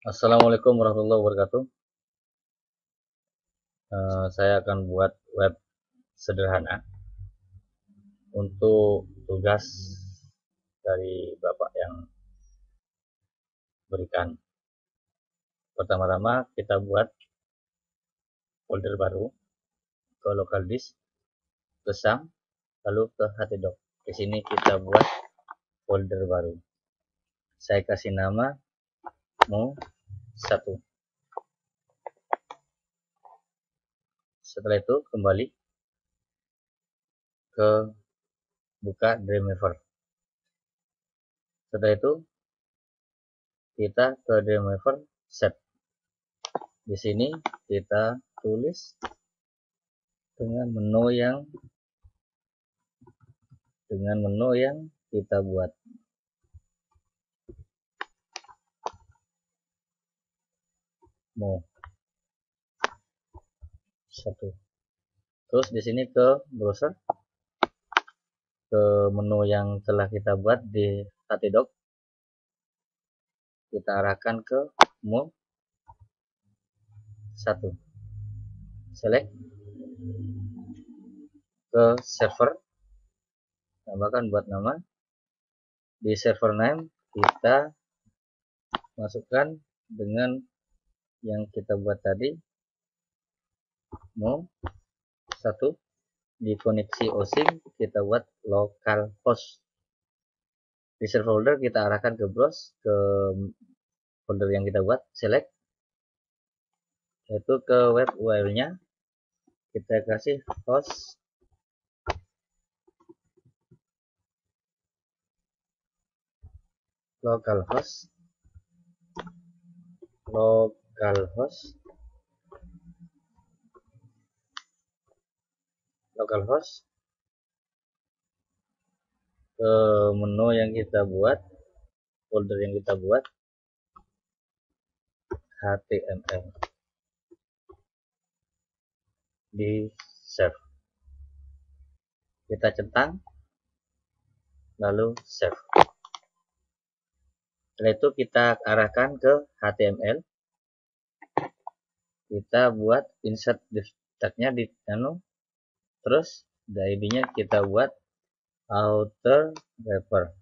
Assalamualaikum warahmatullahi wabarakatuh. Saya akan buat web sederhana untuk tugas dari Bapak yang berikan. Pertama-tama kita buat folder baru ke local disk, ke SAM, lalu ke htdoc. Di sini kita buat folder baru. Saya kasih nama mo1. Setelah itu kembali ke buka Dreamweaver. Setelah itu kita ke Dreamweaver set. Di sini kita tulis dengan menu yang kita buat. Mo1. Terus di sini ke browser, ke menu yang telah kita buat di htdoc, kita arahkan ke mo1. Select ke server, tambahkan buat nama. Di server name kita masukkan dengan yang kita buat tadi, mo1. Di koneksi OSIM kita buat localhost. Di server folder kita arahkan ke browse, ke folder yang kita buat, select, yaitu ke web URL-nya kita kasih host localhost ke menu yang kita buat, folder yang kita buat, HTML, di save. Kita centang, lalu save. Setelah itu kita arahkan ke HTML. Kita buat insert div tag-nya di menu. Terus di ID-nya kita buat outer wrapper.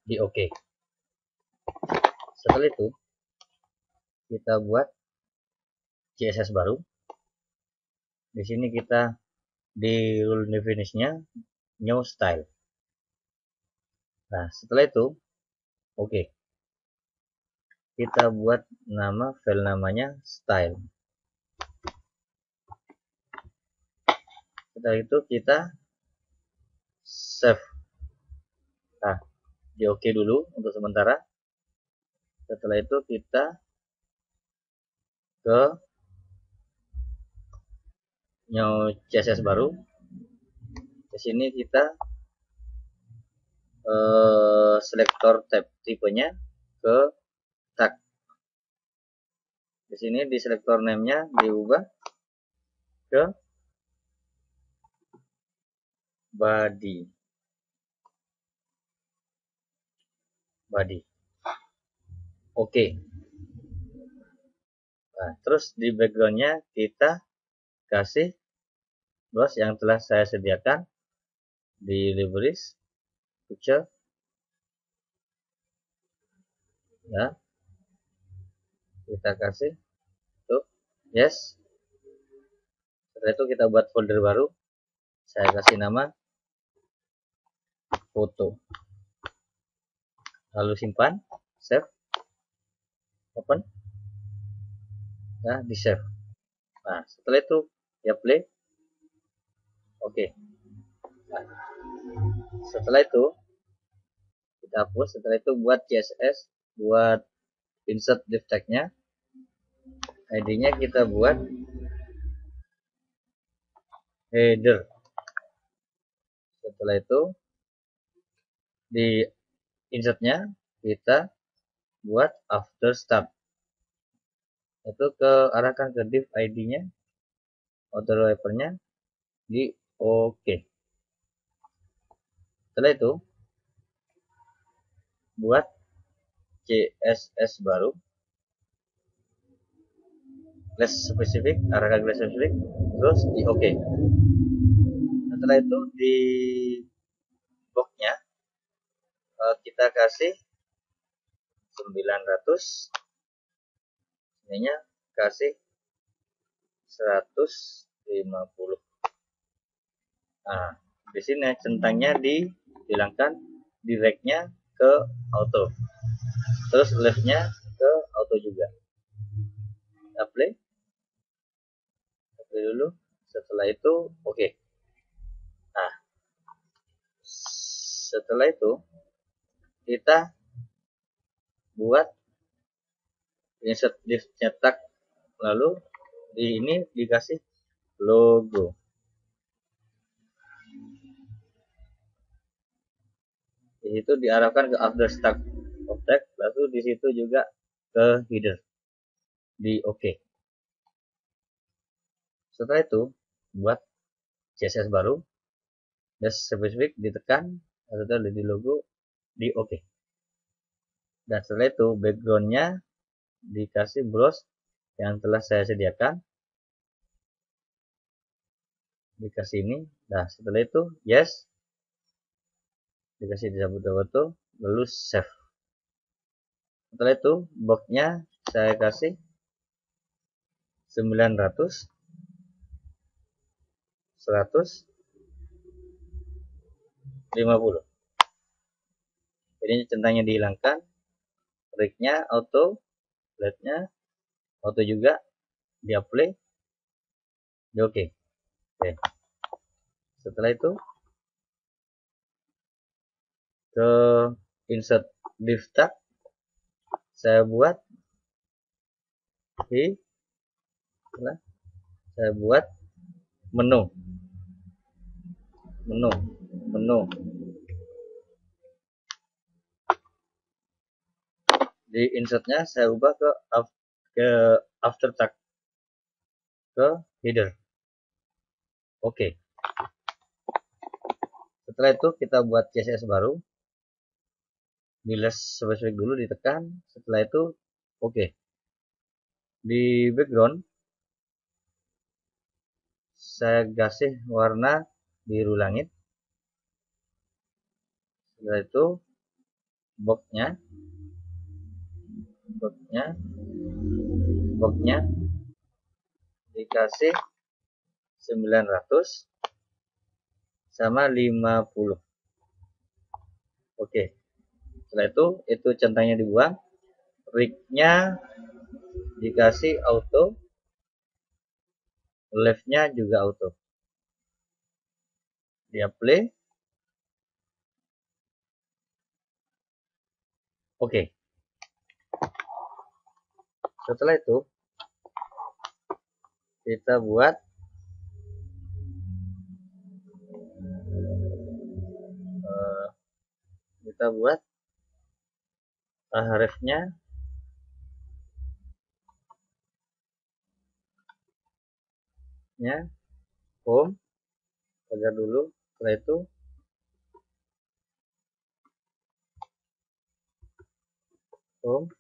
Di OK. Setelah itu kita buat CSS baru. Di sini kita di rule definition-nya new style. Nah, setelah itu OK. Kita buat nama file namanya style. Setelah itu kita save. Nah, di OK dulu untuk sementara. Setelah itu kita ke new CSS baru. Di sini kita selektor tab tipenya ke tag. Di sini di selektor name-nya diubah ke body. Oke. Nah, terus di background-nya kita kasih brush yang telah saya sediakan di libraries picture, ya. Kita kasih tuh, yes. Setelah itu kita buat folder baru. Saya kasih nama foto. Lalu simpan, save, open, ya, di save. Nah, setelah itu ya play. Oke. Nah, setelah itu kita hapus. Setelah itu buat CSS, buat insert div tag-nya. ID-nya kita buat header. Setelah itu di insert-nya kita buat after start. itu ke arahkan ke div ID-nya, auto wrapper-nya di OK. Setelah itu buat CSS baru, class spesifik, arahkan class spesifik, terus di OK. Setelah itu di box-nya kita kasih 900, ininya kasih 150. Nah, di sini centangnya dihilangkan, directnya ke auto, terus leftnya ke auto juga. Apply dulu. Setelah itu oke. Nah, setelah itu kita buat insert div cetak, lalu di ini dikasih logo. Di situ diarahkan ke after stack object, lalu di situ juga ke header di OK. Setelah itu buat CSS baru, dan spesifik ditekan, setelah di logo di OK. Dan setelah itu backgroundnya dikasih brush yang telah saya sediakan, dikasih ini. Nah, setelah itu yes, dikasih disebut foto, lalu save. Setelah itu boxnya saya kasih 900, 150. Jadi centangnya dihilangkan, rignya auto, leftnya auto juga, di apply, di OK. Oke. Setelah itu ke insert div tag, saya buat menu di insertnya saya ubah ke after tag, ke header. Oke. Setelah itu kita buat CSS baru, di less spesifik dulu ditekan. Setelah itu oke. Di background saya kasih warna biru langit. Setelah itu boxnya dikasih 900 sama 50. Oke. Setelah itu centangnya dibuang, rignya dikasih auto, leftnya juga auto, di apply. Oke. Setelah itu kita buat hrefnya home agar dulu. Setelah itu home,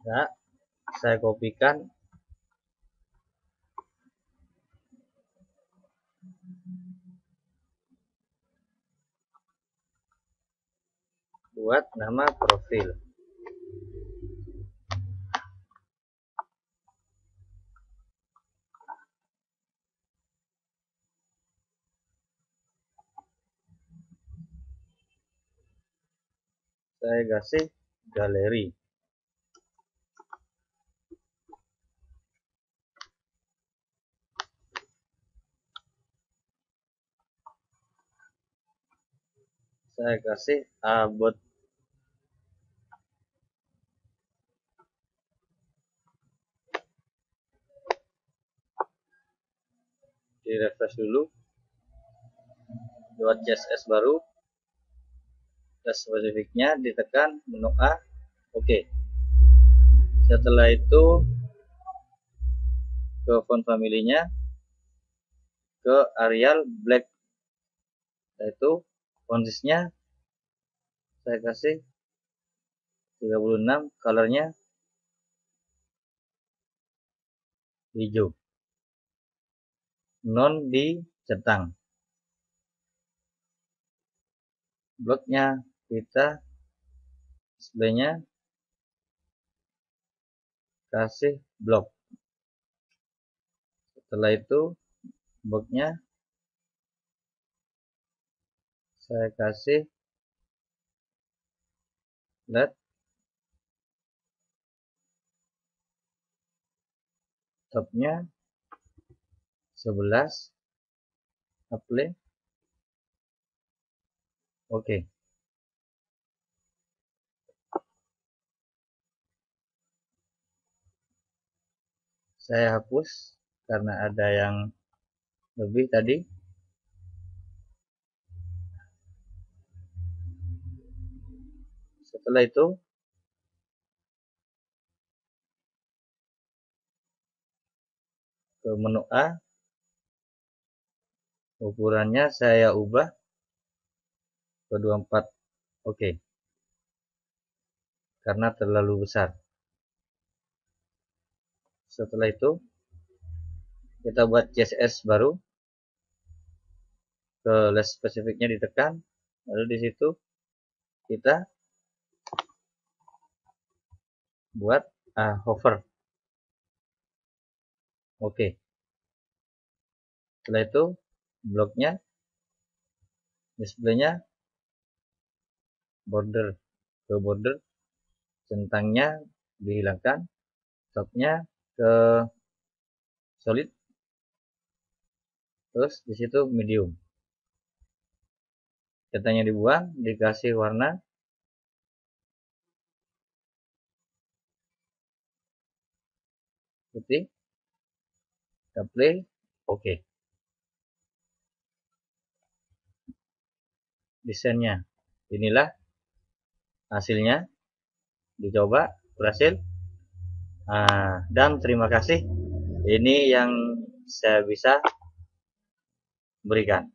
nah, saya kopikan buat nama profil. Saya kasih galeri. Saya kasih about. Di refresh dulu. buat CSS baru, dan spesifiknya ditekan menu A. Oke. Setelah itu ke font family-nya, ke Arial Black, yaitu font size-nya saya kasih 36, colornya hijau, non dicentang. Bloknya kita displaynya kasih blok. Setelah itu boxnya saya kasih LED, topnya 11, apply. Oke. Saya hapus karena ada yang lebih tadi. Setelah itu ke menu A, ukurannya saya ubah ke 24. Oke. Karena terlalu besar. Setelah itu kita buat CSS baru, ke list spesifiknya ditekan, lalu di situ kita buat hover. Oke. Setelah itu bloknya, displaynya border, ke border, centangnya dihilangkan, topnya ke solid, terus di situ medium. Catanya dibuang, dikasih warna putih, kita play. Oke. Desainnya inilah hasilnya, dicoba, berhasil. Dan terima kasih, ini yang saya bisa berikan.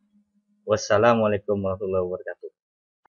Wassalamualaikum warahmatullahi wabarakatuh.